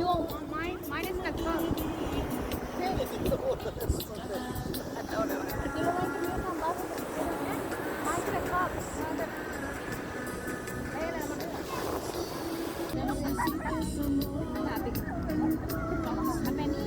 Mine is in a cup. You don't want to be on love with it? Mine's in a cup. Sabi ko. Ang many